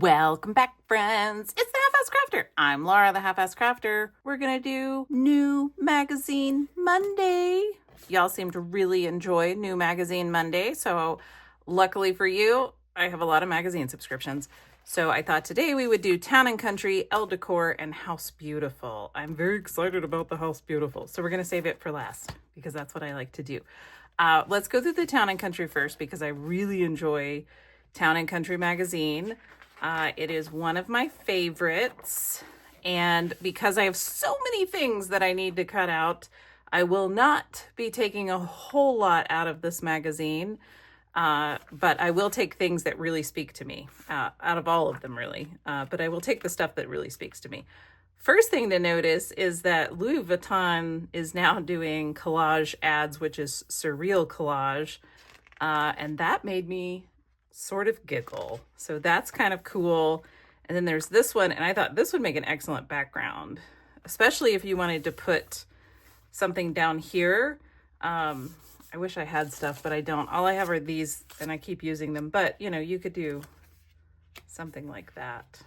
Welcome back, friends. It's the Halfass Crafter. I'm Laura, the Halfass Crafter. We're gonna do New Magazine Monday. Y'all seem to really enjoy New Magazine Monday, so luckily for you, I have a lot of magazine subscriptions. So I thought today we would do Town and Country, Elle Decor, and House Beautiful. I'm very excited about the House Beautiful, so we're gonna save it for last because that's what I like to do. Let's go through the Town and Country first because I really enjoy Town and Country magazine. It is one of my favorites, and because I have so many things that I need to cut out, I will not be taking a whole lot out of this magazine, but I will take things that really speak to me, out of all of them really, but I will take the stuff that really speaks to me. First thing to notice is that Louis Vuitton is now doing collage ads, which is surreal collage, and that made me sort of giggle. So that's kind of cool. And then there's this one, and I thought this would make an excellent background, especially if you wanted to put something down here. I wish I had stuff, but I don't. All I have are these, and I keep using them. But, you know, you could do something like that,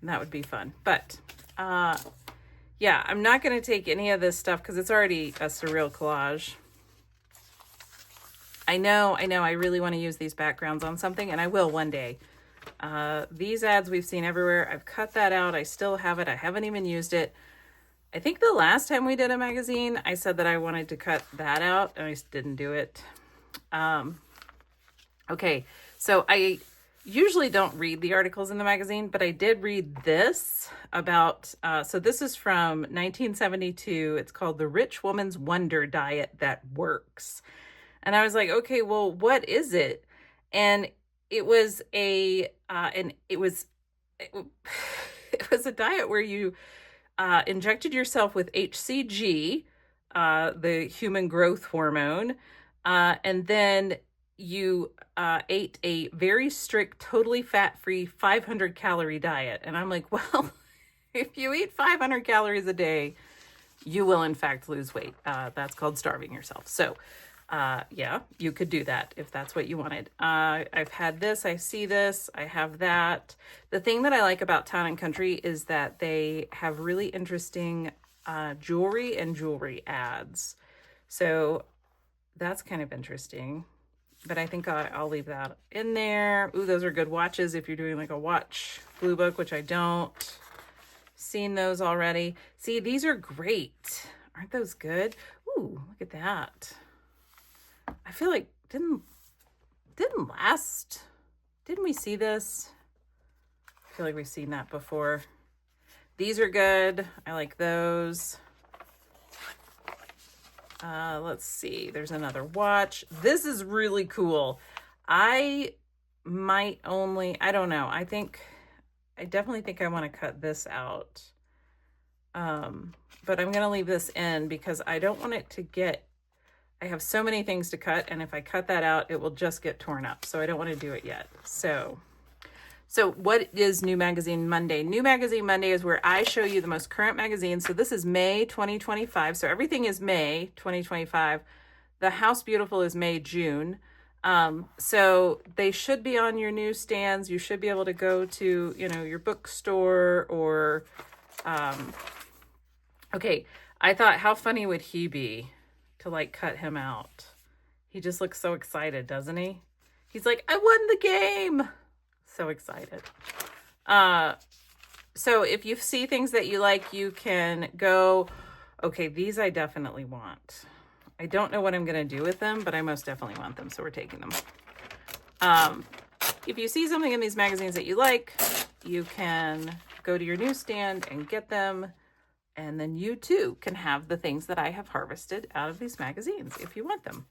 and that would be fun. But, yeah, I'm not going to take any of this stuff because it's already a surreal collage. I know, I really want to use these backgrounds on something, and I will one day. These ads we've seen everywhere. I've cut that out. I still have it. I haven't even used it. I think the last time we did a magazine, I said that I wanted to cut that out, and I just didn't do it. Okay, so I usually don't read the articles in the magazine, but I did read this about, so this is from 1972. It's called The Rich Woman's Wonder Diet That Works. And I was like, okay, well, what is it? And it was it was a diet where you injected yourself with HCG, the human growth hormone, and then you ate a very strict, totally fat-free 500 calorie diet. And I'm like, well, if you eat 500 calories a day, you will in fact lose weight. That's called starving yourself. So yeah, you could do that if that's what you wanted. I've had this, I see this, I have that. The thing that I like about Town and Country is that they have really interesting jewelry and jewelry ads. So that's kind of interesting, but I think I'll leave that in there. Ooh, those are good watches if you're doing like a watch glue book, which I don't. Seen those already. See, these are great. Aren't those good? Ooh, look at that. I feel like didn't we see this? I feel like we've seen that before. These are good. I like those. Let's see. There's another watch. This is really cool. I don't know. I definitely think I want to cut this out. But I'm going to leave this in because I don't want it to I have so many things to cut, and if I cut that out, it will just get torn up. So I don't want to do it yet. So what is New Magazine Monday? New Magazine Monday is where I show you the most current magazines. So this is May 2025. So everything is May 2025. The House Beautiful is May, June. So they should be on your newsstands. You should be able to go to, your bookstore or, okay. I thought, how funny would he be to like cut him out? He just looks so excited, doesn't he? He's like, I won the game. So excited. So if you see things that you like, you can go, okay, these I definitely want. I don't know what I'm going to do with them, but I most definitely want them. So we're taking them. If you see something in these magazines that you like, you can go to your newsstand and get them. And then you too can have the things that I have harvested out of these magazines if you want them.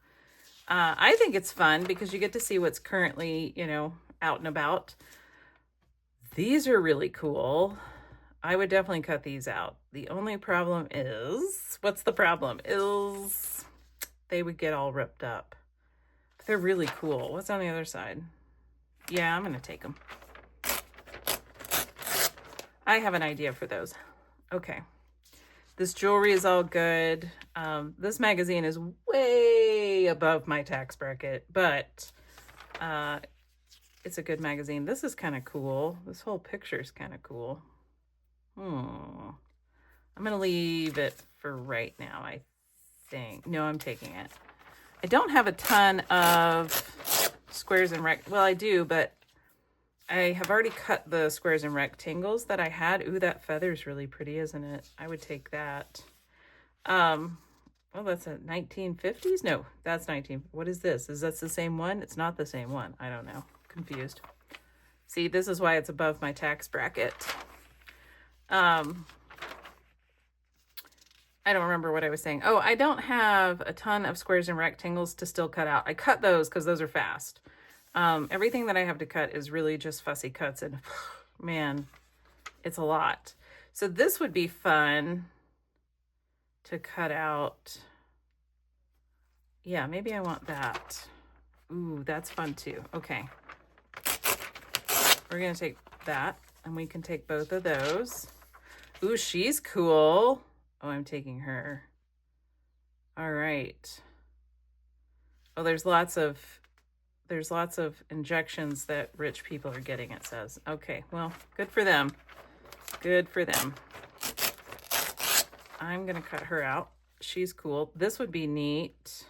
I think it's fun because you get to see what's currently, out and about. These are really cool. I would definitely cut these out. The only problem is, what's the problem? Is they would get all ripped up. But they're really cool. What's on the other side? Yeah, I'm going to take them. I have an idea for those. Okay. This jewelry is all good. This magazine is way above my tax bracket, but it's a good magazine. This is kind of cool. This whole picture is kind of cool. I'm going to leave it for right now, I think. No, I'm taking it. I don't have a ton of squares and well, I do, but I have already cut the squares and rectangles that I had. Ooh, that feather's really pretty, isn't it? I would take that. Well, that's a 1950s? No, that's 19. What is this? Is that the same one? It's not the same one. I don't know. Confused. See, this is why it's above my tax bracket. I don't remember what I was saying. Oh, I don't have a ton of squares and rectangles to still cut out. I cut those because those are fast. Everything that I have to cut is really just fussy cuts, and man, it's a lot. So this would be fun to cut out. Yeah, maybe I want that. Ooh, that's fun too. Okay. We're going to take that, and we can take both of those. Ooh, she's cool. Oh, I'm taking her. All right. Oh, there's lots of injections that rich people are getting, it says. Okay, well, good for them. Good for them. I'm going to cut her out. She's cool. This would be neat.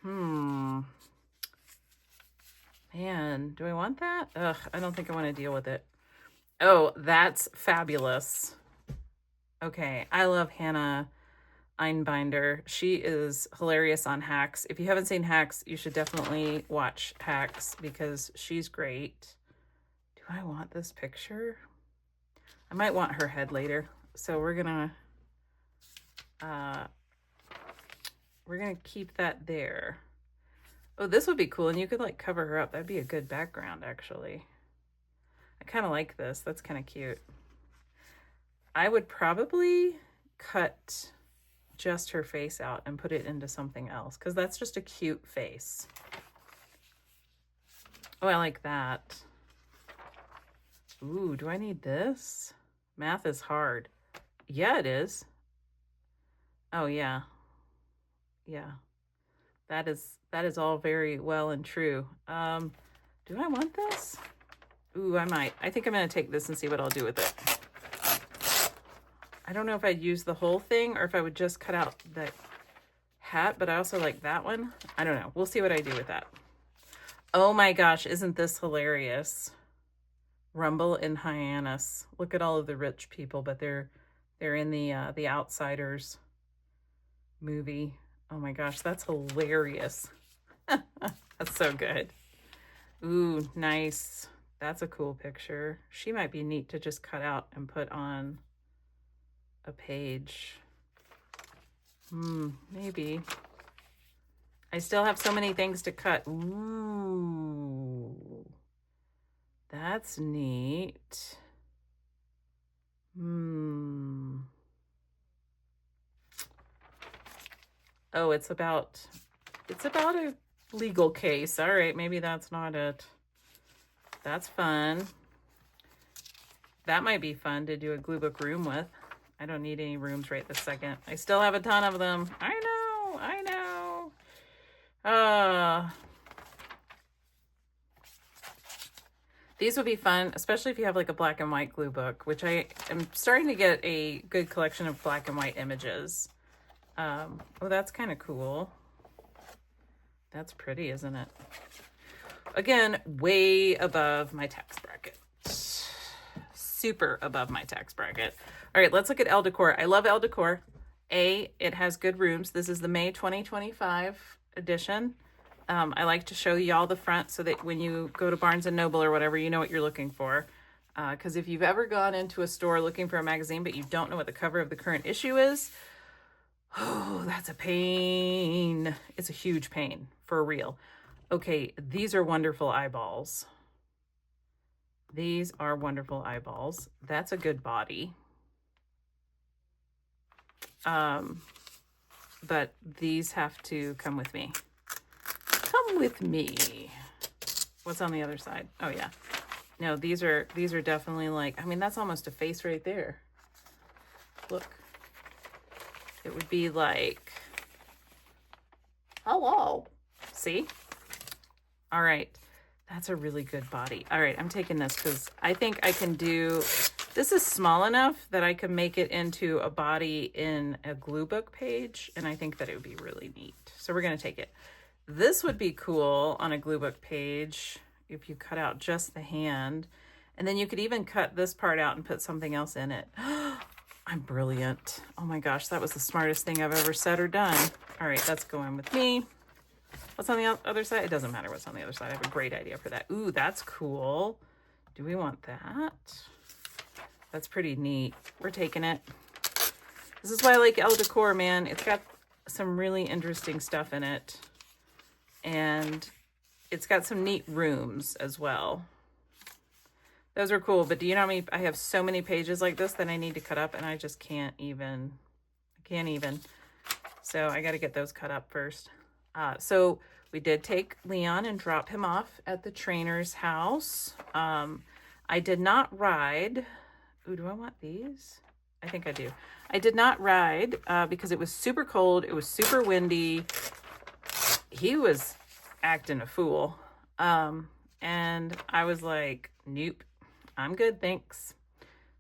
Man, do I want that? Ugh, I don't think I want to deal with it. Oh, that's fabulous. Okay, I love Hannah Einbinder. She is hilarious on Hacks. If you haven't seen Hacks, you should definitely watch Hacks because she's great. Do I want this picture? I might want her head later. So we're gonna keep that there. Oh, this would be cool, and you could like cover her up. That'd be a good background, actually. I kind of like this. That's kind of cute. I would probably cut just her face out and put it into something else because that's just a cute face. Oh, I like that. Ooh, do I need this? Math is hard. Yeah, it is. Oh, yeah. Yeah. That is all very well and true. Do I want this? Ooh, I might. I think I'm going to take this and see what I'll do with it. I don't know if I'd use the whole thing or if I would just cut out the hat, but I also like that one. I don't know. We'll see what I do with that. Oh my gosh, isn't this hilarious? Rumble in Hyannis. Look at all of the rich people, but they're in the Outsiders movie. Oh my gosh, that's hilarious. That's so good. Ooh, nice. That's a cool picture. She might be neat to just cut out and put on a page. Maybe. I still have so many things to cut. Ooh. That's neat. Oh, it's about a legal case. All right, maybe that's not it. That's fun. That might be fun to do a gluebook room with. I don't need any rooms right this second. I still have a ton of them. I know. These would be fun, especially if you have like a black and white glue book, which I am starting to get a good collection of black and white images. Oh, that's kind of cool. That's pretty, isn't it? Again, way above my tax bracket. Super above my tax bracket. All right, let's look at Elle Decor. I love Elle Decor. It has good rooms. This is the May 2025 edition. I like to show y'all the front so that when you go to Barnes & Noble or whatever, you know what you're looking for. Because if you've ever gone into a store looking for a magazine, but you don't know what the cover of the current issue is, oh, that's a pain. It's a huge pain, for real. Okay, these are wonderful eyeballs. These are wonderful eyeballs. That's a good body. But these have to come with me. Come with me. What's on the other side? Oh yeah. No, these are definitely like, I mean, that's almost a face right there. Look. It would be like, hello. See? All right. That's a really good body. All right, I'm taking this because I think I can do, this is small enough that I can make it into a body in a glue book page, and I think that it would be really neat. So we're gonna take it. This would be cool on a glue book page if you cut out just the hand, and then you could even cut this part out and put something else in it. I'm brilliant. Oh my gosh, that was the smartest thing I've ever said or done. All right, that's going with me. What's on the other side? It doesn't matter what's on the other side. I have a great idea for that. Ooh, that's cool. Do we want that? That's pretty neat. We're taking it. This is why I like Elle Decor, man. It's got some really interesting stuff in it. And it's got some neat rooms as well. Those are cool, but do you know how many, I have so many pages like this that I need to cut up, and I just can't even. So I got to get those cut up first. So we did take Leon and drop him off at the trainer's house. I did not ride. Ooh, do I want these? I think I do. I did not ride because it was super cold. It was super windy. He was acting a fool. And I was like, nope, I'm good, thanks.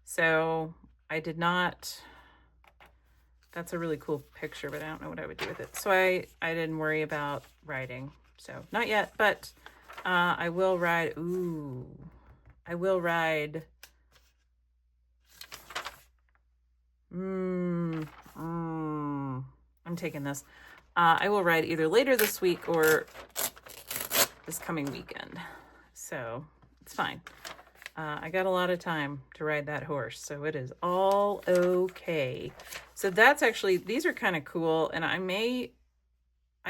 So I did not. That's a really cool picture, but I don't know what I would do with it. So I didn't worry about riding. So not yet, but I will ride. Ooh, I will ride. I'm taking this. I will ride either later this week or this coming weekend. So it's fine. I got a lot of time to ride that horse, so it is all okay. So that's actually, these are kind of cool, and I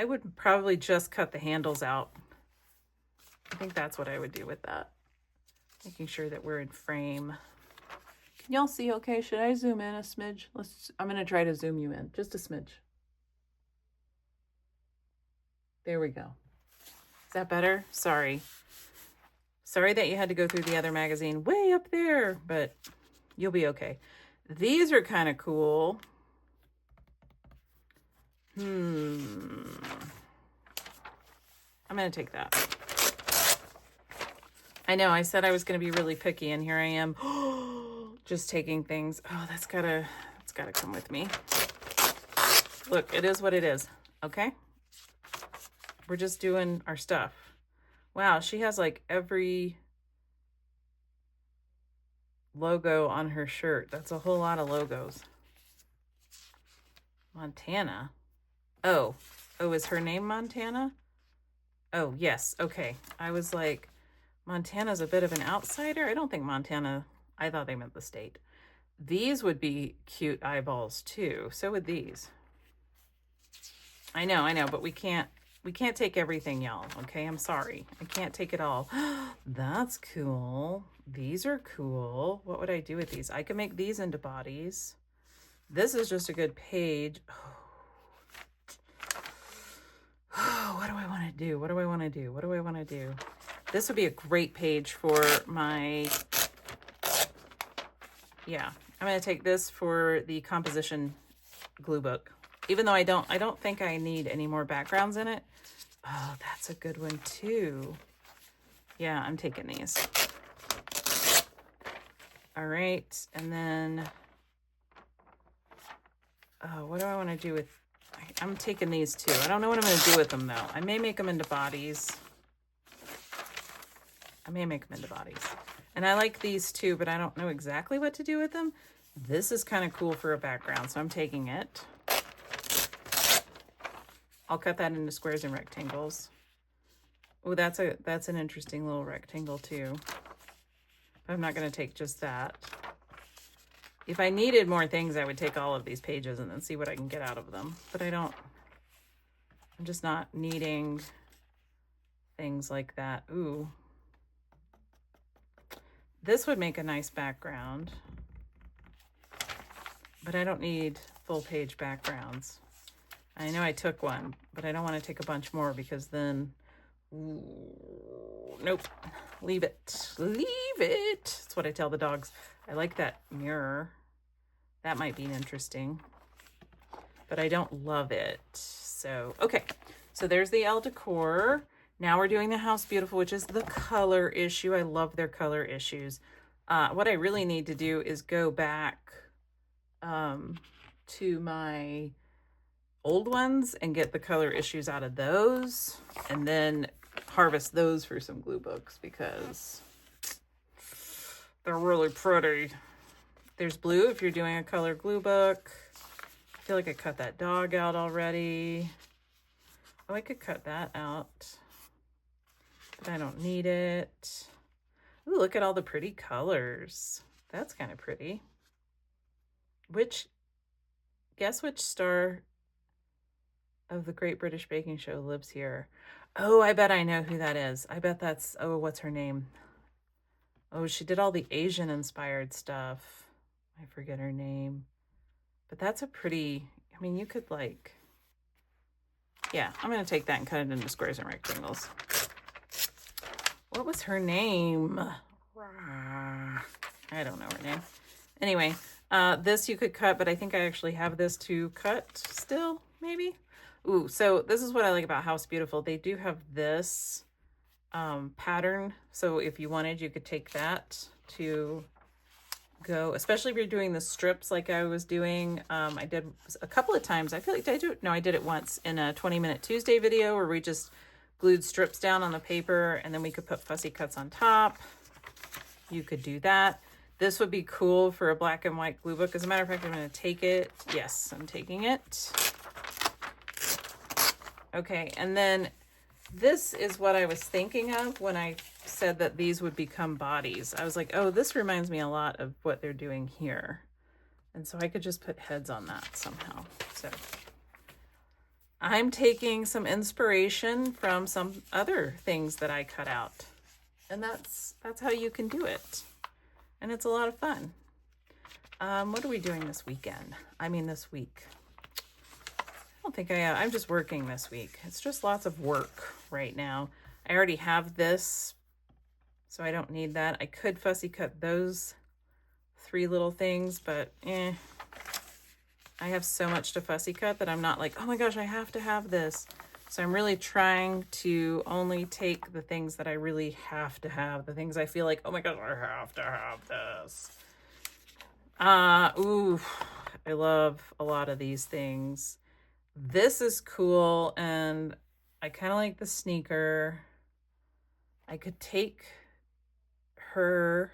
would probably just cut the handles out. I think that's what I would do with that. Making sure that we're in frame. Can y'all see okay? Should I zoom in a smidge? I'm going to try to zoom you in, just a smidge. There we go. Is that better? Sorry. Sorry that you had to go through the other magazine way up there, but you'll be okay. These are kind of cool. I'm going to take that. I know I said I was going to be really picky, and here I am just taking things. Oh, that's gotta come with me. Look, it is what it is. Okay. We're just doing our stuff. Wow, she has like every logo on her shirt. That's a whole lot of logos. Montana. Oh, is her name Montana? Oh, yes. Okay. I was like, Montana's a bit of an outsider. I don't think Montana, I thought they meant the state. These would be cute eyeballs too. So would these. I know, but we can't take everything, y'all. Okay, I'm sorry. I can't take it all. That's cool. These are cool. What would I do with these? I could make these into bodies. This is just a good page. What do I want to do? What do I want to do? What do I want to do? This would be a great page for my, yeah. I'm going to take this for the composition glue book. Even though I don't think I need any more backgrounds in it. Oh, that's a good one too. Yeah, I'm taking these. All right, and then, what do I want to do with, I'm taking these too. I don't know what I'm going to do with them though. I may make them into bodies. And I like these too, but I don't know exactly what to do with them. This is kind of cool for a background, so I'm taking it. I'll cut that into squares and rectangles. Oh, that's an interesting little rectangle too. I'm not going to take just that. If I needed more things, I would take all of these pages and then see what I can get out of them. But I don't. I'm just not needing things like that. Ooh. This would make a nice background. But I don't need full page backgrounds. I know I took one, but I don't want to take a bunch more because then, ooh, nope, leave it. That's what I tell the dogs. I like that mirror. That might be interesting, but I don't love it. So, okay. So there's the Elle Decor. Now we're doing the House Beautiful, which is the color issue. I love their color issues. What I really need to do is go back to my old ones and get the color issues out of those, and then harvest those for some glue books because they're really pretty. There's blue if you're doing a color glue book. I feel like I cut that dog out already. Oh, I could cut that out, but I don't need it. Ooh, look at all the pretty colors. That's kind of pretty. Guess which star of the Great British Baking Show lives here? Oh, I bet I know who that is. I bet that's, oh, what's her name? Oh, she did all the Asian inspired stuff. I forget her name. But that's a pretty, I mean, you could like, yeah, I'm going to take that and cut it into squares and rectangles. What was her name? I don't know her name. Anyway, this you could cut, but I think I actually have this to cut still, maybe. Ooh, so this is what I like about House Beautiful. They do have this pattern. So if you wanted, you could take that to go, especially if you're doing the strips like I was doing. I did a couple of times. I feel like I did it once in a 20-minute Tuesday video where we just glued strips down on the paper and then we could put fussy cuts on top. You could do that. This would be cool for a black and white glue book. As a matter of fact, I'm going to take it. Yes, I'm taking it. Okay, and then this is what I was thinking of when I said that these would become bodies. I was like, oh, this reminds me a lot of what they're doing here. And so I could just put heads on that somehow. So I'm taking some inspiration from some other things that I cut out. And that's how you can do it. And it's a lot of fun. What are we doing this weekend? I mean, this week. I don't think I'm just working this week. It's just lots of work right now. I already have this, so I don't need that. I could fussy cut those 3 little things, but I have so much to fussy cut that I'm not like, oh my gosh, I have to have this. So I'm really trying to only take the things that I really have to have, the things I feel like, oh my gosh, I have to have this. Ooh, I love a lot of these things. This is cool, and I kind of like the sneaker. I could take her.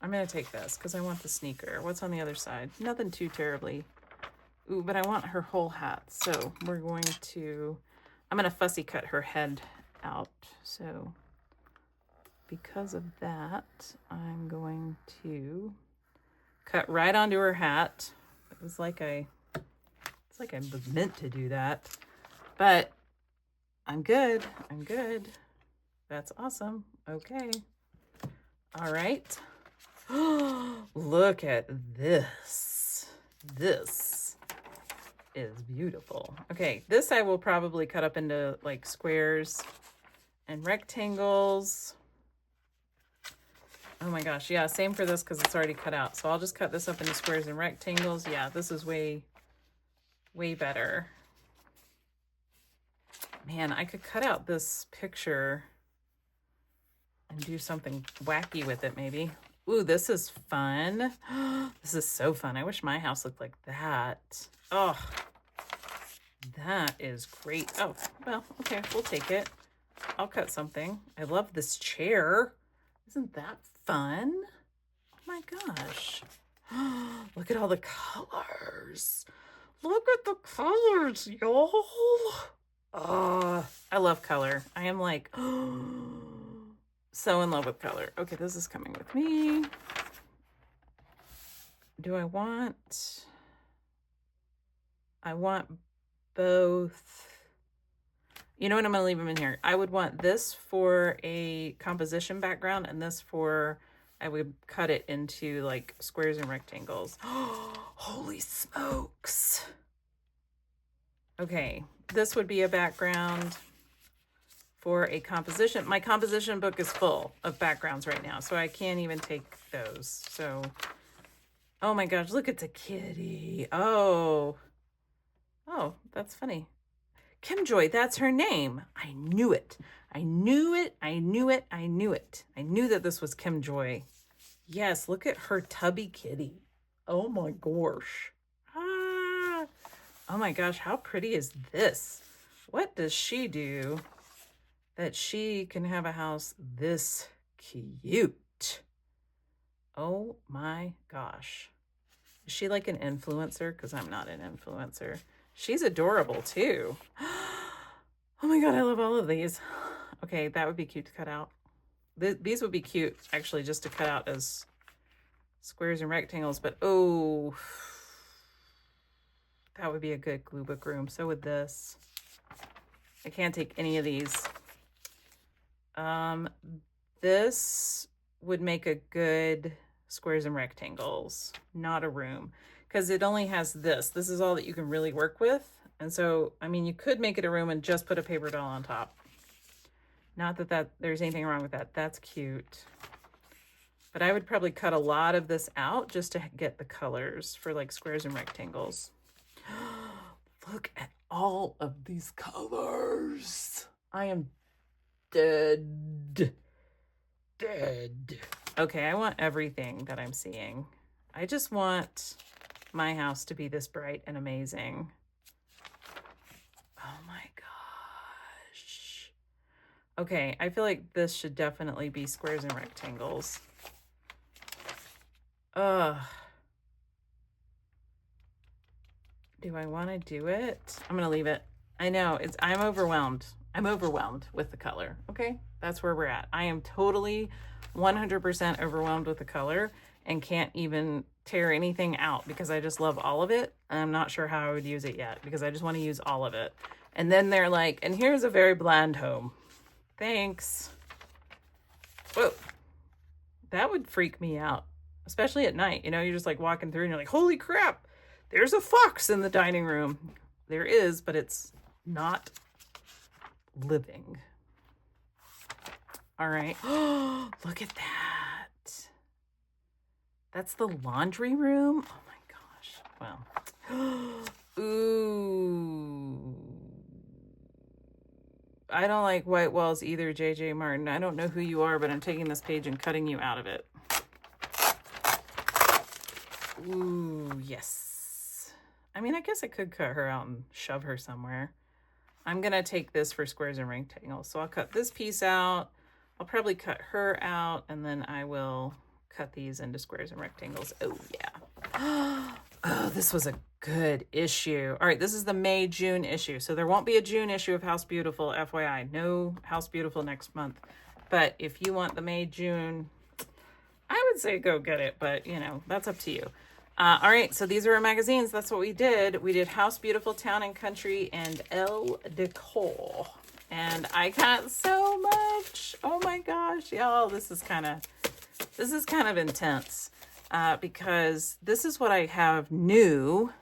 I'm going to take this because I want the sneaker. What's on the other side? Nothing too terribly. Ooh, but I want her whole hat. So I'm going to fussy cut her head out. So because of that, I'm going to cut right onto her hat. It's like I was meant to do that, but I'm good. That's awesome. Okay. All right. Look at this. This is beautiful. Okay, this I will probably cut up into like squares and rectangles. Oh my gosh, yeah, same for this because it's already cut out. So I'll just cut this up into squares and rectangles. Yeah, this is way better. Man, I could cut out this picture and do something wacky with it maybe. Ooh, this is fun. This is so fun. I wish my house looked like that. Oh, that is great. Oh, well, okay, we'll take it. I'll cut something. I love this chair. Isn't that fun? Oh my gosh. Look at all the colors. Look at the colors, y'all. Oh, I love color. I am like so in love with color. Okay, this is coming with me. Do I want both. You know what? I'm going to leave them in here. I would want this for a composition background and this for, I would cut it into like squares and rectangles. Holy smokes. Okay, this would be a background for a composition. My composition book is full of backgrounds right now, so I can't even take those. So, oh my gosh, look at the kitty. Oh, Oh, that's funny. Kim Joy, that's her name. I knew it. I knew it. I knew it. I knew it. I knew that this was Kim Joy. Yes, look at her tubby kitty. Oh my gosh. Ah. Oh my gosh, how pretty is this? What does she do that she can have a house this cute? Oh my gosh. Is she like an influencer? Because I'm not an influencer. She's adorable too. Oh my God, I love all of these. Okay, that would be cute to cut out. These would be cute actually just to cut out as squares and rectangles, but oh, that would be a good glue book room. So would this. I can't take any of these. This would make a good squares and rectangles, not a room, because it only has this. This is all that you can really work with. And so, I mean, you could make it a room and just put a paper doll on top. Not that there's anything wrong with that. That's cute. But I would probably cut a lot of this out just to get the colors for like squares and rectangles. Look at all of these colors. I am dead. Dead. Okay, I want everything that I'm seeing. I just want my house to be this bright and amazing. Oh my gosh. Okay, I feel like this should definitely be squares and rectangles. Ugh. Do I want to do it? I'm going to leave it. I know, I'm overwhelmed. I'm overwhelmed with the color. Okay, that's where we're at. I am totally 100% overwhelmed with the color and can't even tear anything out because I just love all of it. I'm not sure how I would use it yet because I just want to use all of it. And then they're like, and here's a very bland home. Thanks. Whoa, that would freak me out, especially at night. You know, you're just like walking through and you're like, holy crap, there's a fox in the dining room. There is, but it's not living. All right. Oh, look at that. That's the laundry room. Oh my gosh. Well, ooh. I don't like white walls either, JJ Martin. I don't know who you are, but I'm taking this page and cutting you out of it. Ooh, yes. I mean, I guess I could cut her out and shove her somewhere. I'm going to take this for squares and rectangles. So I'll cut this piece out. I'll probably cut her out, and then I will cut these into squares and rectangles. Oh, yeah. Oh, this was a good issue. All right, this is the May-June issue. So there won't be a June issue of House Beautiful, FYI. No House Beautiful next month. But if you want the May-June, I would say go get it. But, you know, that's up to you. All right, so these are our magazines. That's what we did. We did House Beautiful, Town and Country, and Elle Decor. And I got so much. Oh my gosh, y'all, this is kind of intense because this is what I have new.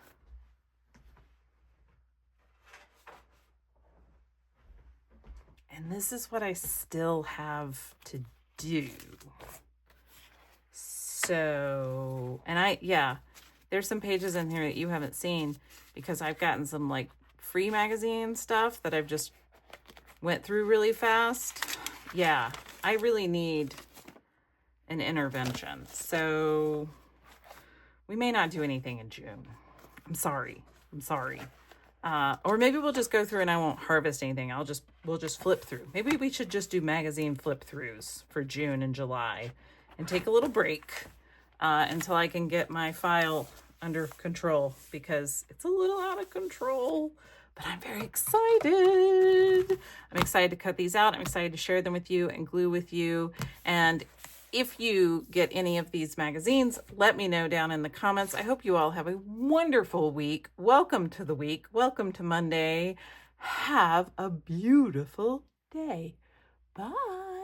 And this is what I still have to do. So, and there's some pages in here that you haven't seen because I've gotten some like free magazine stuff that I've just went through really fast. Yeah, I really need an intervention. So we may not do anything in June. I'm sorry. Or maybe we'll just go through and I won't harvest anything. We'll just flip through. Maybe we should just do magazine flip throughs for June and July and take a little break until I can get my file under control because it's a little out of control. But I'm very excited. I'm excited to cut these out. I'm excited to share them with you and glue with you. And if you get any of these magazines, let me know down in the comments. I hope you all have a wonderful week. Welcome to the week. Welcome to Monday. Have a beautiful day. Bye.